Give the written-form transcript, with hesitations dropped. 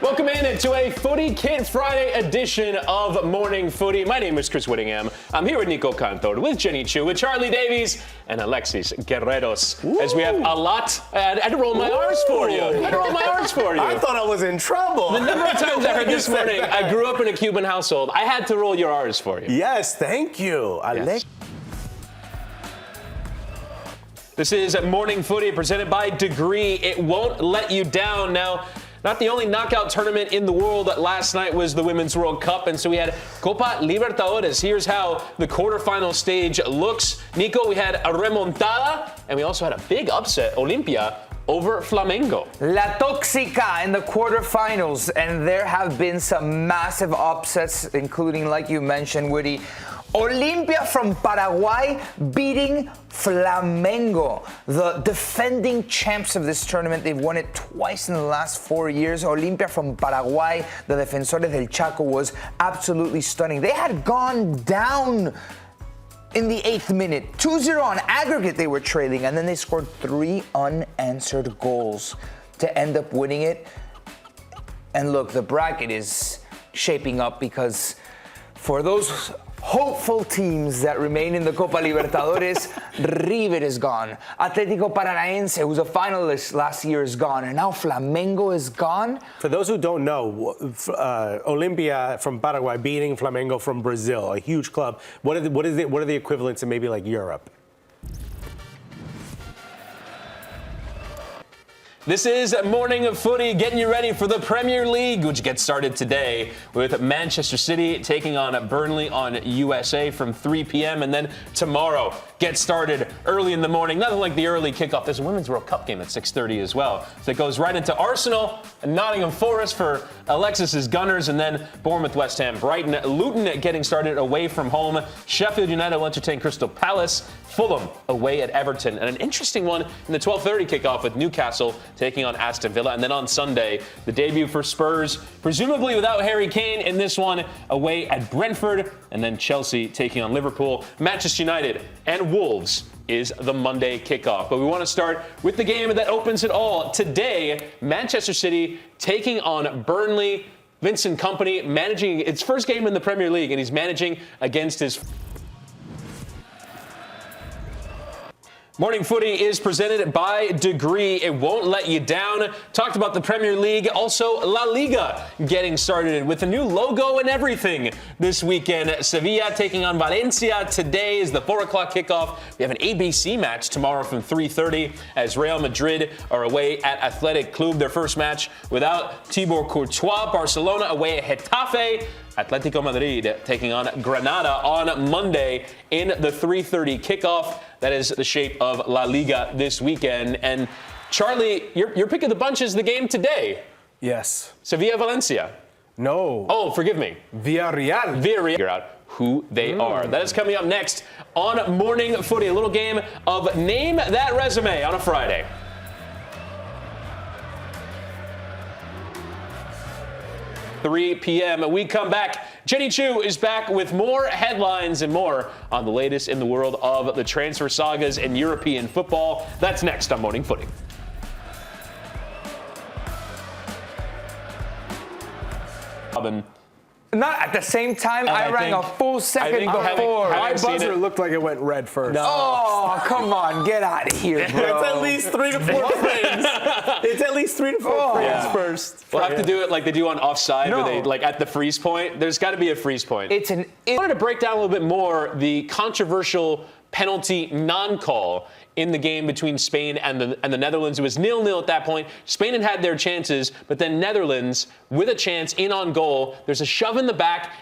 Welcome in to a Footy Kid Friday edition of Morning Footy. My name is Chris Whittingham. I'm here with Nico Cantor, with Jenny Chu, with Charlie Davies, and Alexis Guerreros. Ooh. As we have a lot, I had to roll my R's for you. I thought I was in trouble. The number of times I heard this morning, I grew up in a Cuban household. I had to roll your R's for you. Yes, thank you. Yes. This is Morning Footy presented by Degree. It won't let you down. Now, not the only knockout tournament in the world last night was the Women's World Cup, and so we had Copa Libertadores. Here's how the quarterfinal stage looks. Nico, we had a remontada, and we also had a big upset, Olimpia over Flamengo. La Toxica in the quarterfinals, and there have been some massive upsets, including, like you mentioned, Woody, Olimpia from Paraguay beating Flamengo, the defending champs of this tournament. They've won it twice in the last 4 years. Olimpia from Paraguay, the Defensores del Chaco, was absolutely stunning. They had gone down in the 8th minute. 2-0 on aggregate they were trailing, and then they scored 3 unanswered goals to end up winning it. And look, the bracket is shaping up because for those hopeful teams that remain in the Copa Libertadores, River is gone. Atlético Paranaense, who's a finalist last year, is gone. And now Flamengo is gone. For those who don't know, Olimpia from Paraguay beating Flamengo from Brazil, a huge club. What are the equivalents in maybe like Europe? This is Morning Footy, getting you ready for the Premier League, which gets started today with Manchester City taking on Burnley on USA from 3 p.m. And then tomorrow gets started early in the morning. Nothing like the early kickoff. There's a Women's World Cup game at 6:30 as well. So it goes right into Arsenal and Nottingham Forest for Alexis's Gunners, and then Bournemouth, West Ham, Brighton, Luton getting started away from home. Sheffield United will entertain Crystal Palace. Fulham away at Everton. And an interesting one in the 12:30 kickoff with Newcastle taking on Aston Villa. And then on Sunday, the debut for Spurs, presumably without Harry Kane in this one, away at Brentford. And then Chelsea taking on Liverpool. Manchester United and Wolves is the Monday kickoff. But we want to start with the game that opens it all. Today, Manchester City taking on Burnley. Vincent Kompany managing its first game in the Premier League, and he's managing against his... Morning Footy is presented by Degree. It won't let you down. Talked about the Premier League, also La Liga getting started with a new logo and everything this weekend. Sevilla taking on Valencia. Today is the 4 o'clock kickoff. We have an ABC match tomorrow from 3:30 as Real Madrid are away at Athletic Club, their first match without Thibaut Courtois. Barcelona away at Getafe. Atletico Madrid taking on Granada on Monday in the 3:30 kickoff. That is the shape of La Liga this weekend. And Charlie, your pick of the bunch is the game today. Yes. Sevilla-Valencia. No. Oh, forgive me. Villarreal. Figure out who they are. That is coming up next on Morning Footy. A little game of Name That Resume on a Friday. $3 p.m. We come back. Jenny Chu is back with more headlines and more on the latest in the world of the transfer sagas in European football. That's next on Morning Footy. Not at the same time. I rang a full second before. My buzzer looked like it went red first. No. Oh, come on. Get out of here, bro. It's at least 3 to 4 frames. It's at least 3 to 4 frames first. We'll have to do it like they do on Offside, where they, like, at the freeze point. There's got to be a freeze point. I wanted to break down a little bit more the controversial penalty non-call in the game between Spain and the Netherlands. It was 0-0 at that point. Spain had their chances, but then Netherlands, with a chance in on goal, there's a shove in the back.